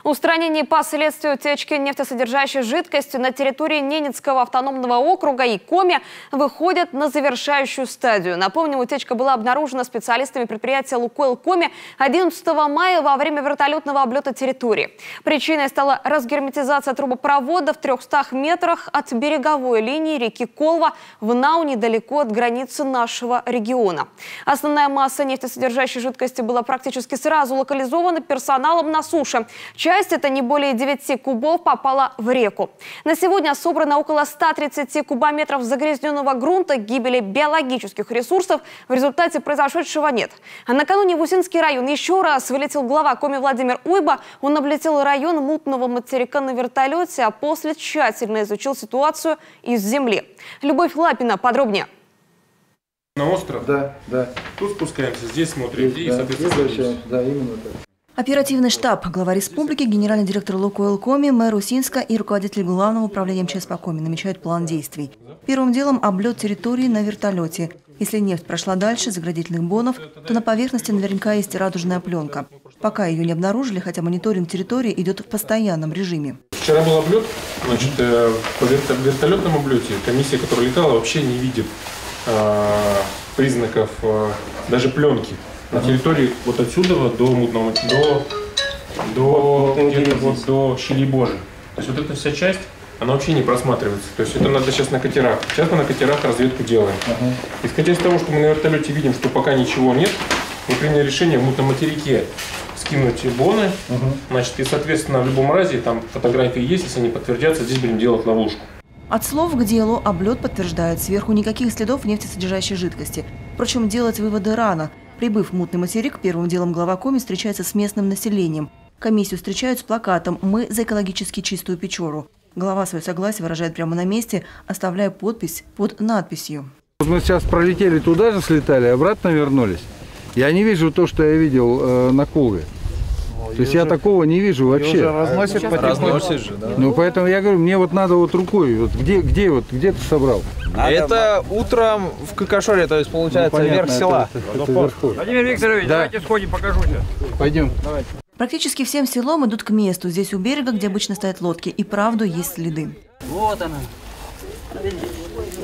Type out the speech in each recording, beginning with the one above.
Устранение последствий утечки нефтесодержащей жидкости на территории Ненецкого автономного округа и Коми выходят на завершающую стадию. Напомним, утечка была обнаружена специалистами предприятия «Лукойл Коми» 11 мая во время вертолетного облета территории. Причиной стала разгерметизация трубопровода в 300 метрах от береговой линии реки Колва в Нау, недалеко от границы нашего региона. Основная масса нефтесодержащей жидкости была практически сразу локализована персоналом на суше. Часть, это не более 9 кубов, попала в реку. На сегодня собрано около 130 кубометров загрязненного грунта. Гибели биологических ресурсов в результате произошедшего нет. А накануне в Усинский район еще раз вылетел глава Коми Владимир Уйба. Он облетел район мутного материка на вертолете, а после тщательно изучил ситуацию из земли. Любовь Лапина подробнее. На остров? Да. Тут спускаемся, здесь смотрим, здесь, и, соответственно, да, именно так. Оперативный штаб, глава республики, генеральный директор «Лукойл Коми», мэр Усинска и руководитель Главного управления МЧС по Коми намечают план действий. Первым делом облет территории на вертолете. Если нефть прошла дальше заградительных бонов, то на поверхности наверняка есть радужная пленка. Пока ее не обнаружили, хотя мониторинг территории идет в постоянном режиме. Вчера был облет, значит, по вертолетному облете комиссия, которая летала, вообще не видит признаков даже пленки. На территории вот отсюда вот до мутного, до щели Божьей. То есть вот эта вся часть, она вообще не просматривается. То есть это надо сейчас на катерах. Сейчас мы на катерах разведку делаем. Исходя из того, что мы на вертолете видим, что пока ничего нет, мы приняли решение в мутном материке скинуть боны. Значит, и, соответственно, в любом разе, там фотографии есть, если они подтвердятся, здесь будем делать ловушку. От слов к делу облет подтверждает, сверху никаких следов нефтесодержащей жидкости. Впрочем, делать выводы рано. Прибыв в мутный материк, первым делом глава Коми встречается с местным населением. Комиссию встречают с плакатом «Мы за экологически чистую Печору». Глава свое согласие выражает прямо на месте, оставляя подпись под надписью. Мы сейчас пролетели туда же, слетали, обратно вернулись. Я не вижу то, что я видел на Колве. То есть я такого не вижу вообще. Разносит же, да. Ну поэтому я говорю, мне вот надо вот рукой, вот где ты собрал? Это утром в Кокошоре, то есть получается верх села. Владимир Викторович, да. Давайте сходим, покажу сейчас. Пойдем. Давайте. Практически всем селом идут к месту. Здесь у берега, где обычно стоят лодки. И правду есть следы. Вот она.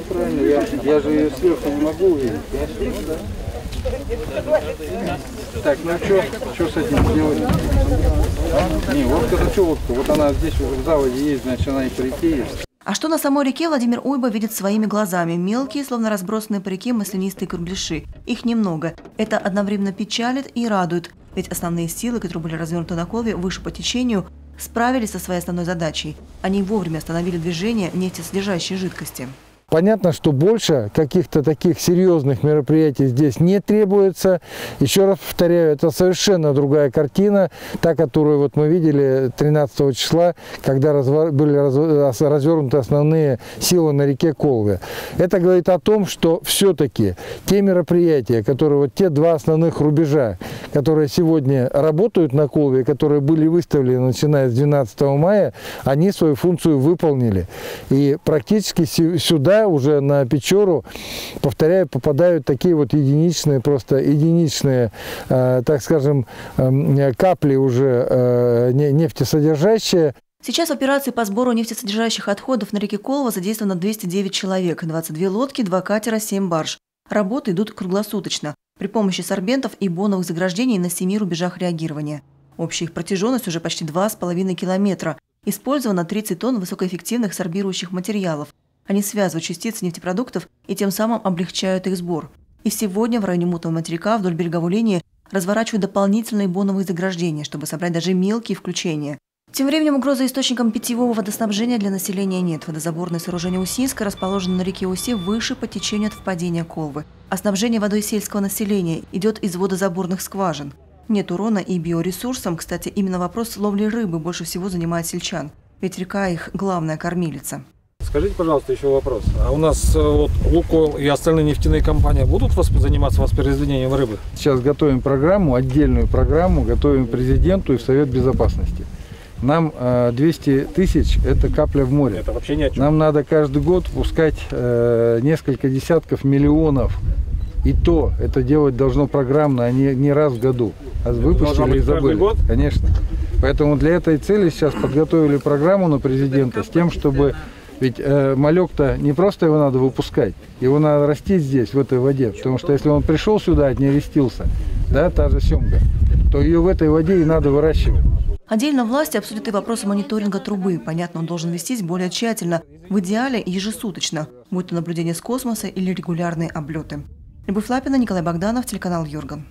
Правильно, я же ее сверху не могу увидеть. Так, ну что с этим делать? Не, вот это что лодка, вот она здесь в заводе есть, значит она и по реке есть. А что на самой реке, Владимир Уйба видит своими глазами. Мелкие, словно разбросанные по реке маслянистые кругляши. Их немного. Это одновременно печалит и радует. Ведь основные силы, которые были развернуты на Колве выше по течению, справились со своей основной задачей. Они вовремя остановили движение нефтесодержащей жидкости. Понятно, что больше каких-то таких серьезных мероприятий здесь не требуется. Еще раз повторяю, это совершенно другая картина, та, которую вот мы видели 13 числа, когда были развернуты основные силы на реке Колве. Это говорит о том, что все-таки те мероприятия, которые вот те два основных рубежа, которые сегодня работают на Колве, которые были выставлены начиная с 12 мая, они свою функцию выполнили. И практически сюда уже на Печору, повторяю, попадают такие вот единичные, так скажем, капли уже нефтесодержащие. Сейчас в операции по сбору нефтесодержащих отходов на реке Колва задействовано 209 человек, 22 лодки, 2 катера, 7 барж. Работы идут круглосуточно при помощи сорбентов и боновых заграждений на 7 рубежах реагирования. Общая их протяженность уже почти 2,5 километра. Использовано 30 тонн высокоэффективных сорбирующих материалов. Они связывают частицы нефтепродуктов и тем самым облегчают их сбор. И сегодня в районе мутного материка вдоль береговой линии разворачивают дополнительные боновые заграждения, чтобы собрать даже мелкие включения. Тем временем угрозы источникам питьевого водоснабжения для населения нет. Водозаборное сооружение Усинска расположено на реке Уси выше по течению от впадения Колвы. А снабжение водой сельского населения идет из водозаборных скважин. Нет урона и биоресурсам. Кстати, именно вопрос ловли рыбы больше всего занимает сельчан. Ведь река их главная кормилица. Скажите, пожалуйста, еще вопрос. А у нас вот «Лукойл» и остальные нефтяные компании будут заниматься воспроизведением рыбы? Сейчас готовим программу, отдельную программу, готовим президенту и в Совет Безопасности. Нам 200 тысяч – это капля в море. Это вообще ни о чем. Нам надо каждый год пускать несколько десятков миллионов. И то это делать должно программно, а не раз в году. А выпустили и забыли. Год? Конечно. Поэтому для этой цели сейчас подготовили программу на президента с тем, чтобы... Ведь малек-то не просто его надо выпускать, его надо растить здесь, в этой воде. Потому что если он пришел сюда, отнерестился, да, та же семга, то ее в этой воде и надо выращивать. Отдельно власти обсудят и вопросы мониторинга трубы. Понятно, он должен вестись более тщательно, в идеале ежесуточно, будь то наблюдение с космоса или регулярные облеты. Любовь Лапина, Николай Богданов, телеканал Юрган.